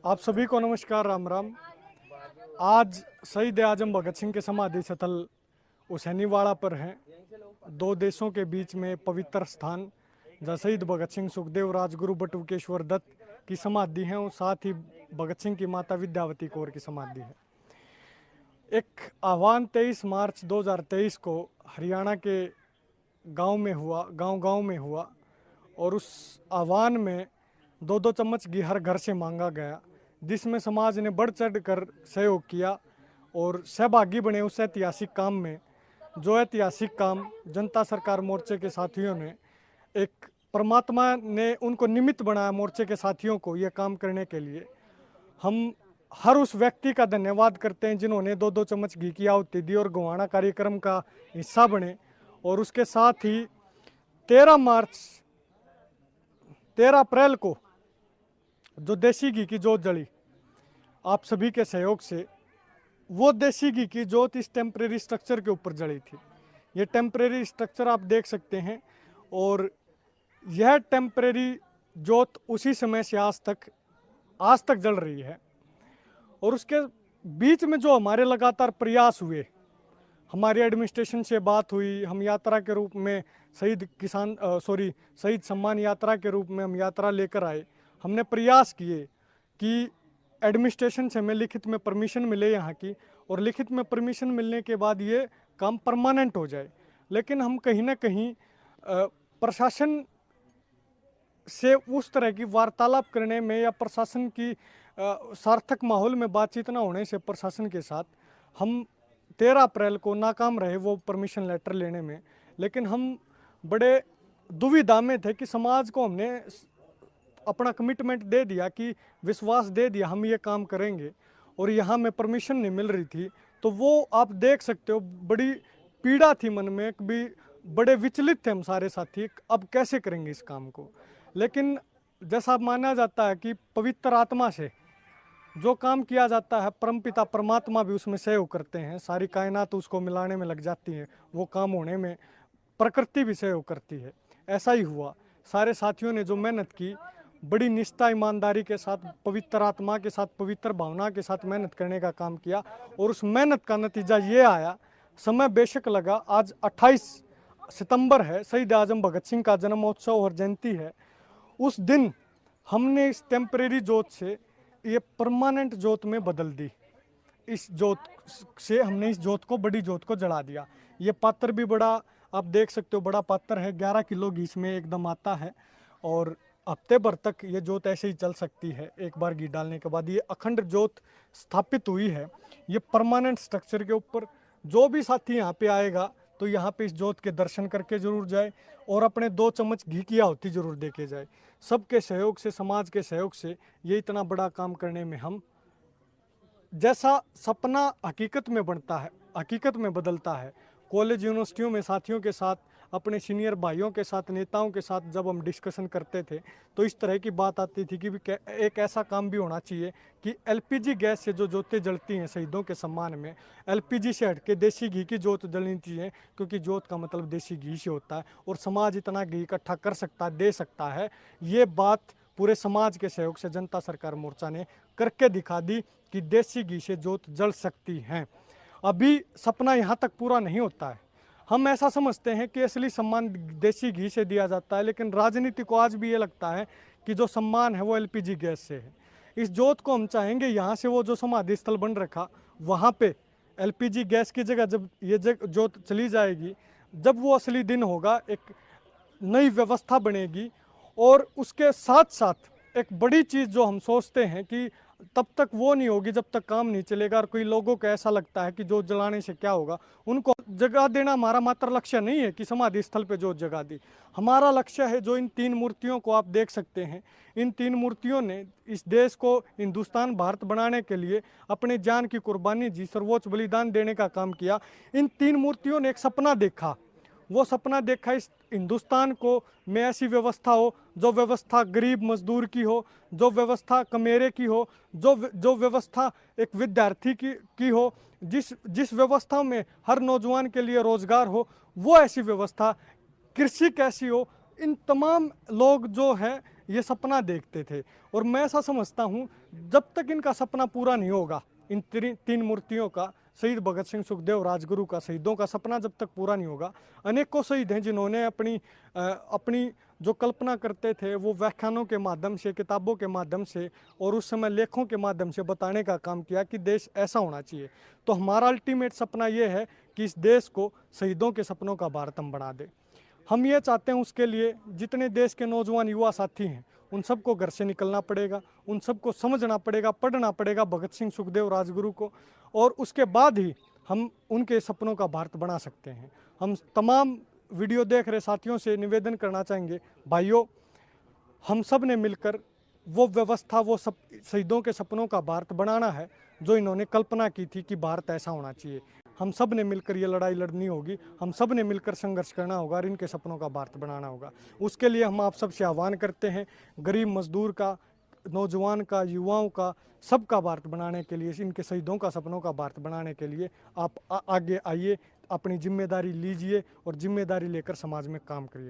आप सभी को नमस्कार, राम राम। आज शहीद आजम भगत सिंह के समाधि स्थल हुसैनीवाड़ा पर हैं। दो देशों के बीच में पवित्र स्थान जहाँ शहीद भगत सिंह, सुखदेव, राजगुरु बटुकेश्वर दत्त की समाधि है और साथ ही भगत सिंह की माता विद्यावती कौर की समाधि है। एक आह्वान 23 मार्च 2023 को हरियाणा के गांव में हुआ और उस आह्वान में 2-2 चम्मच घी हर घर से मांगा गया, जिसमें समाज ने बढ़ चढ़ कर सहयोग किया और सहभागी बने उस ऐतिहासिक काम में। जो ऐतिहासिक काम जनता सरकार मोर्चे के साथियों ने, एक परमात्मा ने उनको निमित्त बनाया मोर्चे के साथियों को यह काम करने के लिए। हम हर उस व्यक्ति का धन्यवाद करते हैं जिन्होंने 2-2 चम्मच घी की आहुति दी और गोवाना कार्यक्रम का हिस्सा बने। और उसके साथ ही 13 अप्रैल को जो देसी घी की जोत जली आप सभी के सहयोग से, वो देसी घी की जोत इस टेम्परेरी स्ट्रक्चर के ऊपर जली थी। ये टेम्परेरी स्ट्रक्चर आप देख सकते हैं और यह टेम्परेरी जोत उसी समय से आज तक जल रही है। और उसके बीच में जो हमारे लगातार प्रयास हुए, हमारी एडमिनिस्ट्रेशन से बात हुई, हम यात्रा के रूप में शहीद सम्मान यात्रा के रूप में हम यात्रा लेकर आए। हमने प्रयास किए कि एडमिनिस्ट्रेशन से हमें लिखित में परमिशन मिले यहाँ की, और लिखित में परमिशन मिलने के बाद ये काम परमानेंट हो जाए। लेकिन हम कहीं ना कहीं प्रशासन से उस तरह की वार्तालाप करने में या प्रशासन की सार्थक माहौल में बातचीत ना होने से प्रशासन के साथ हम 13 अप्रैल को नाकाम रहे वो परमिशन लेटर लेने में। लेकिन हम बड़े दुविधा में थे कि समाज को हमने अपना कमिटमेंट दे दिया, कि विश्वास दे दिया हम ये काम करेंगे, और यहाँ में परमिशन नहीं मिल रही थी। तो वो आप देख सकते हो, बड़ी पीड़ा थी मन में, भी बड़े विचलित थे हम सारे साथी, अब कैसे करेंगे इस काम को। लेकिन जैसा माना जाता है कि पवित्र आत्मा से जो काम किया जाता है, परमपिता परमात्मा भी उसमें सहयोग करते हैं, सारी कायनात उसको मिलाने में लग जाती है, वो काम होने में प्रकृति भी सहयोग करती है। ऐसा ही हुआ। सारे साथियों ने जो मेहनत की, बड़ी निष्ठा ईमानदारी के साथ, पवित्र आत्मा के साथ, पवित्र भावना के साथ मेहनत करने का काम किया, और उस मेहनत का नतीजा ये आया। समय बेशक लगा। आज 28 सितंबर है, शहीद आजम भगत सिंह का जन्मोत्सव और जयंती है। उस दिन हमने इस टेम्परेरी जोत से ये परमानेंट जोत में बदल दी। इस जोत से हमने इस जोत को, बड़ी जोत को जला दिया। ये पात्र भी बड़ा, आप देख सकते हो, बड़ा पात्र है। 11 किलो घी इसमें एकदम आता है और हफ्ते भर तक ये जोत ऐसे ही चल सकती है। एक बार घी डालने के बाद ये अखंड जोत स्थापित हुई है। ये परमानेंट स्ट्रक्चर के ऊपर जो भी साथी यहाँ पे आएगा तो यहाँ पे इस जोत के दर्शन करके जरूर जाए और अपने 2 चम्मच घी की आहुति जरूर दे के जाए। सबके सहयोग से, समाज के सहयोग से ये इतना बड़ा काम करने में हम, जैसा सपना हकीकत में बनता है, हकीकत में बदलता है। कॉलेज यूनिवर्सिटियों में साथियों के साथ, अपने सीनियर भाइयों के साथ, नेताओं के साथ जब हम डिस्कशन करते थे तो इस तरह की बात आती थी कि एक ऐसा काम भी होना चाहिए कि एलपीजी गैस से जो जोतें जलती हैं शहीदों के सम्मान में, एलपीजी से हटके देसी घी की जोत जलनी चाहिए, क्योंकि जोत का मतलब देसी घी से होता है और समाज इतना घी इकट्ठा कर सकता है, दे सकता है। ये बात पूरे समाज के सहयोग से जनता सरकार मोर्चा ने करके दिखा दी कि देसी घी से जोत जल सकती हैं। अभी सपना यहाँ तक पूरा नहीं होता है। हम ऐसा समझते हैं कि असली सम्मान देसी घी से दिया जाता है, लेकिन राजनीति को आज भी ये लगता है कि जो सम्मान है वो एलपीजी गैस से है। इस जोत को हम चाहेंगे यहाँ से, वो जो समाधि स्थल बन रखा वहाँ पे एलपीजी गैस की जगह जब ये जोत चली जाएगी, जब वो असली दिन होगा, एक नई व्यवस्था बनेगी। और उसके साथ साथ एक बड़ी चीज़ जो हम सोचते हैं कि तब तक वो नहीं होगी जब तक काम नहीं चलेगा, और कोई लोगों को ऐसा लगता है कि जोत जलाने से क्या होगा, उनको जगह देना हमारा मात्र लक्ष्य नहीं है कि समाधि स्थल पे जोत जगा दी। हमारा लक्ष्य है, जो इन 3 मूर्तियों को आप देख सकते हैं, इन 3 मूर्तियों ने इस देश को हिंदुस्तान, भारत बनाने के लिए अपने जान की कुर्बानी दी, सर्वोच्च बलिदान देने का काम किया। इन 3 मूर्तियों ने एक सपना देखा। वो सपना देखा इस हिंदुस्तान को में ऐसी व्यवस्था हो, जो व्यवस्था गरीब मजदूर की हो, जो व्यवस्था कमेरे की हो, जो व्यवस्था एक विद्यार्थी की हो, जिस व्यवस्था में हर नौजवान के लिए रोजगार हो, वो ऐसी व्यवस्था, कृषि कैसी हो। इन तमाम लोग जो है ये सपना देखते थे। और मैं ऐसा समझता हूँ, जब तक इनका सपना पूरा नहीं होगा, इन तीन मूर्तियों का, शहीद भगत सिंह, सुखदेव, राजगुरु का, शहीदों का सपना जब तक पूरा नहीं होगा, अनेकों शहीद हैं जिन्होंने अपनी जो कल्पना करते थे वो व्याख्यानों के माध्यम से, किताबों के माध्यम से और उस समय लेखों के माध्यम से बताने का काम किया कि देश ऐसा होना चाहिए। तो हमारा अल्टीमेट सपना ये है कि इस देश को शहीदों के सपनों का भारत हम बना दें। हम ये चाहते हैं, उसके लिए जितने देश के नौजवान युवा साथी हैं उन सबको घर से निकलना पड़ेगा, उन सबको समझना पड़ेगा, पढ़ना पड़ेगा भगत सिंह, सुखदेव, राजगुरु को, और उसके बाद ही हम उनके सपनों का भारत बना सकते हैं। हम तमाम वीडियो देख रहे साथियों से निवेदन करना चाहेंगे, भाइयों, हम सब ने मिलकर वो व्यवस्था, वो सब शहीदों के सपनों का भारत बनाना है जो इन्होंने कल्पना की थी कि भारत ऐसा होना चाहिए। हम सब ने मिलकर ये लड़ाई लड़नी होगी, हम सब ने मिलकर संघर्ष करना होगा और इनके सपनों का भारत बनाना होगा। उसके लिए हम आप सबसे आह्वान करते हैं, गरीब मजदूर का, नौजवान का, युवाओं का, सबका भारत बनाने के लिए, इनके शहीदों का सपनों का भारत बनाने के लिए आप आगे आइए, अपनी जिम्मेदारी लीजिए और जिम्मेदारी लेकर समाज में काम करिए।